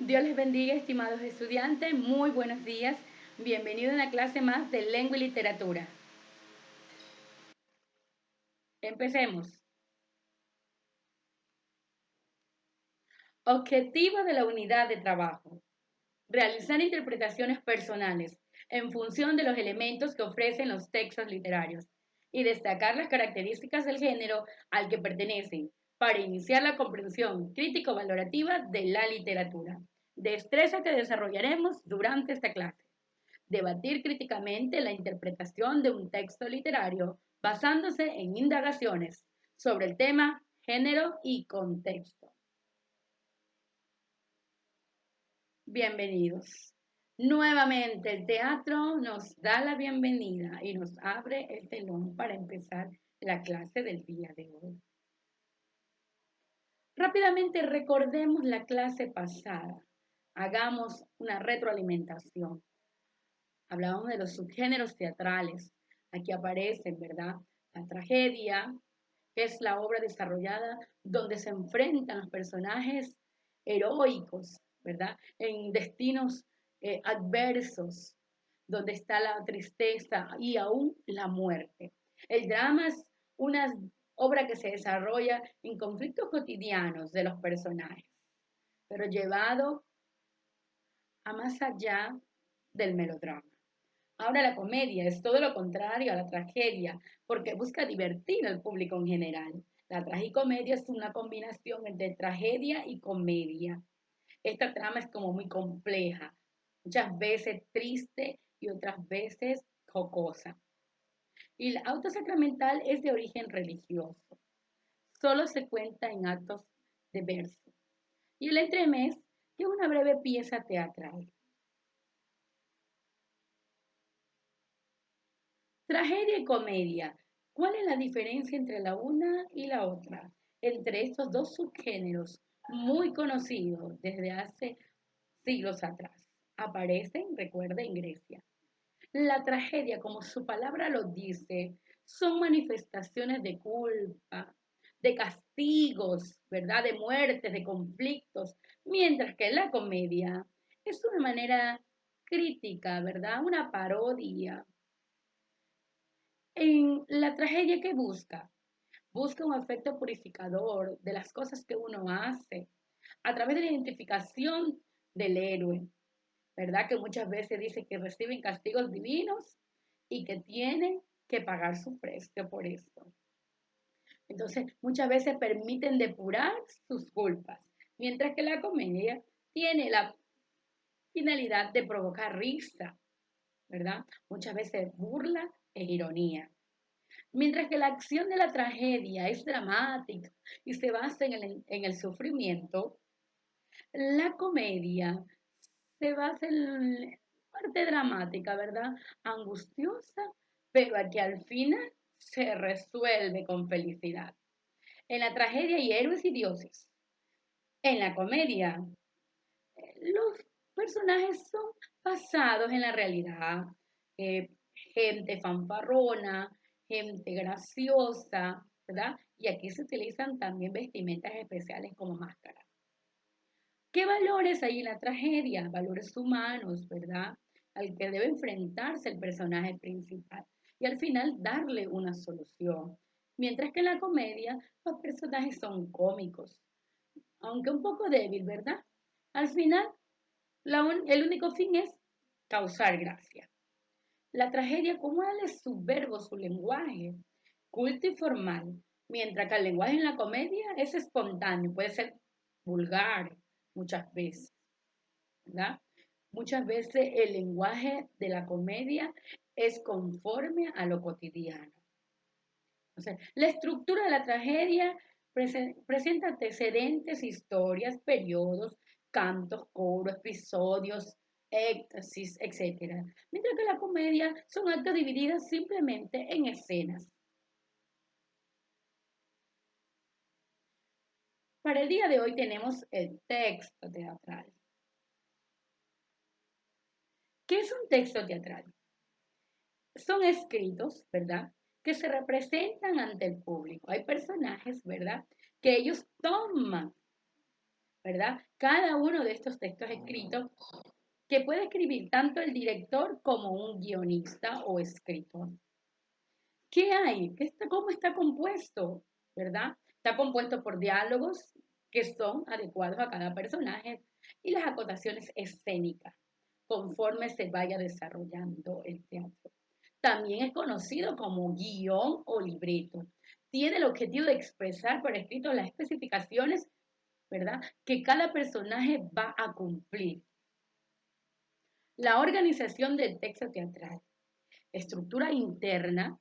Dios les bendiga, estimados estudiantes. Muy buenos días. Bienvenidos a una clase más de lengua y literatura. Empecemos. Objetivo de la unidad de trabajo. Realizar interpretaciones personales en función de los elementos que ofrecen los textos literarios y destacar las características del género al que pertenecen para iniciar la comprensión crítico-valorativa de la literatura. Destreza que desarrollaremos durante esta clase. Debatir críticamente la interpretación de un texto literario basándose en indagaciones sobre el tema, género y contexto. Bienvenidos. Nuevamente el teatro nos da la bienvenida y nos abre el telón para empezar la clase del día de hoy. Rápidamente recordemos la clase pasada. Hagamos una retroalimentación. Hablábamos de los subgéneros teatrales. Aquí aparecen, ¿verdad? La tragedia, que es la obra desarrollada donde se enfrentan los personajes heroicos, ¿verdad? En destinos adversos, donde está la tristeza y aún la muerte. El drama es una obra que se desarrolla en conflictos cotidianos de los personajes, pero llevado a más allá del melodrama. Ahora la comedia es todo lo contrario a la tragedia, porque busca divertir al público en general. La tragicomedia es una combinación entre tragedia y comedia. Esta trama es como muy compleja, muchas veces triste y otras veces jocosa. Y la auto sacramental es de origen religioso. Solo se cuenta en actos de verso. Y el entremés, que es una breve pieza teatral. Tragedia y comedia. ¿Cuál es la diferencia entre la una y la otra? Entre estos dos subgéneros muy conocidos desde hace siglos atrás. Aparecen, recuerda, en Grecia. La tragedia, como su palabra lo dice, son manifestaciones de culpa, de castigos, ¿verdad? De muertes, de conflictos, mientras que la comedia es una manera crítica, ¿verdad? Una parodia en la tragedia que busca. Busca un efecto purificador de las cosas que uno hace a través de la identificación del héroe, ¿verdad? Que muchas veces dice que reciben castigos divinos y que tienen que pagar su precio por esto. Entonces, muchas veces permiten depurar sus culpas, mientras que la comedia tiene la finalidad de provocar risa, ¿verdad? Muchas veces burla e ironía. Mientras que la acción de la tragedia es dramática y se basa en el sufrimiento, la comedia se basa en parte dramática, ¿verdad? Angustiosa, pero que al final se resuelve con felicidad. En la tragedia hay héroes y dioses. En la comedia, los personajes son basados en la realidad. Gente fanfarrona, gente graciosa, ¿verdad? Y aquí se utilizan también vestimentas especiales como máscaras. ¿Qué valores hay en la tragedia? Valores humanos, ¿verdad? Al que debe enfrentarse el personaje principal y al final darle una solución. Mientras que en la comedia los personajes son cómicos, aunque un poco débil, ¿verdad? Al final, el único fin es causar gracia. La tragedia, ¿cómo es su verbo, su lenguaje? Culto y formal, mientras que el lenguaje en la comedia es espontáneo, puede ser vulgar muchas veces, ¿verdad? Muchas veces el lenguaje de la comedia es conforme a lo cotidiano. O sea, la estructura de la tragedia presenta antecedentes, historias, periodos, cantos, coros, episodios, éxtasis, etc. Mientras que la comedia son actos divididos simplemente en escenas. Para el día de hoy tenemos el texto teatral. ¿Qué es un texto teatral? Son escritos, ¿verdad? Que se representan ante el público. Hay personajes, ¿verdad? Que ellos toman, ¿verdad? Cada uno de estos textos escritos que puede escribir tanto el director como un guionista o escritor. ¿Qué hay? ¿Cómo está compuesto? ¿Verdad? Está compuesto por diálogos que son adecuados a cada personaje y las acotaciones escénicas conforme se vaya desarrollando el teatro. También es conocido como guión o libreto. Tiene el objetivo de expresar por escrito las especificaciones, ¿verdad?, que cada personaje va a cumplir. La organización del texto teatral, estructura interna,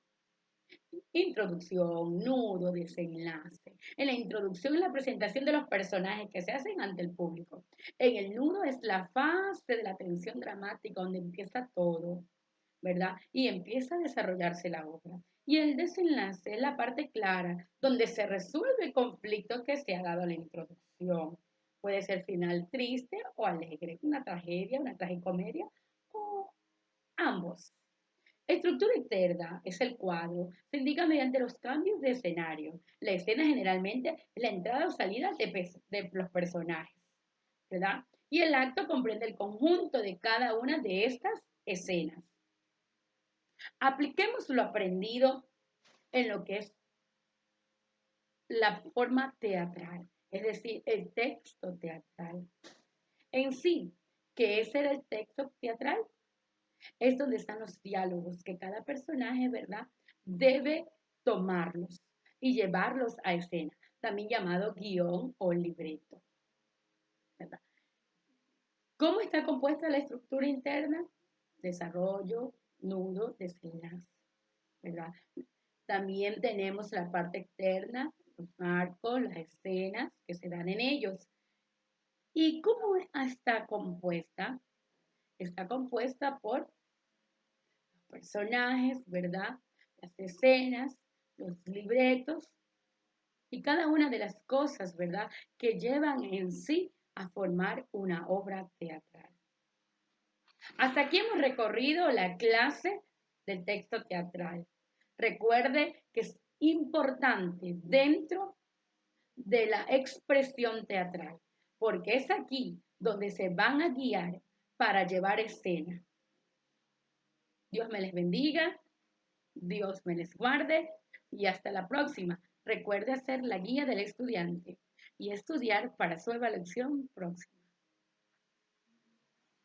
introducción, nudo, desenlace. En la introducción es la presentación de los personajes que se hacen ante el público. En el nudo es la fase de la tensión dramática donde empieza todo, ¿verdad? Y empieza a desarrollarse la obra. Y el desenlace es la parte clara donde se resuelve el conflicto que se ha dado a la introducción. Puede ser final triste o alegre, una tragicomedia o ambos. Estructura interna es el cuadro. Se indica mediante los cambios de escenario. La escena generalmente es la entrada o salida de los personajes, ¿verdad? Y el acto comprende el conjunto de cada una de estas escenas. Apliquemos lo aprendido en lo que es la forma teatral, es decir, el texto teatral. En sí, ¿qué es el texto teatral? Es donde están los diálogos que cada personaje, ¿verdad?, debe tomarlos y llevarlos a escena, también llamado guión o libreto, ¿verdad? ¿Cómo está compuesta la estructura interna? Desarrollo, nudo, desenlace, ¿verdad? También tenemos la parte externa, los marcos, las escenas que se dan en ellos. ¿Y cómo está compuesta? Está compuesta por personajes, ¿verdad? Las escenas, los libretos y cada una de las cosas, ¿verdad?, que llevan en sí a formar una obra teatral. Hasta aquí hemos recorrido la clase del texto teatral. Recuerde que es importante dentro de la expresión teatral, porque es aquí donde se van a guiar para llevar escena. Dios me les bendiga, Dios me les guarde y hasta la próxima. Recuerde hacer la guía del estudiante y estudiar para su evaluación próxima.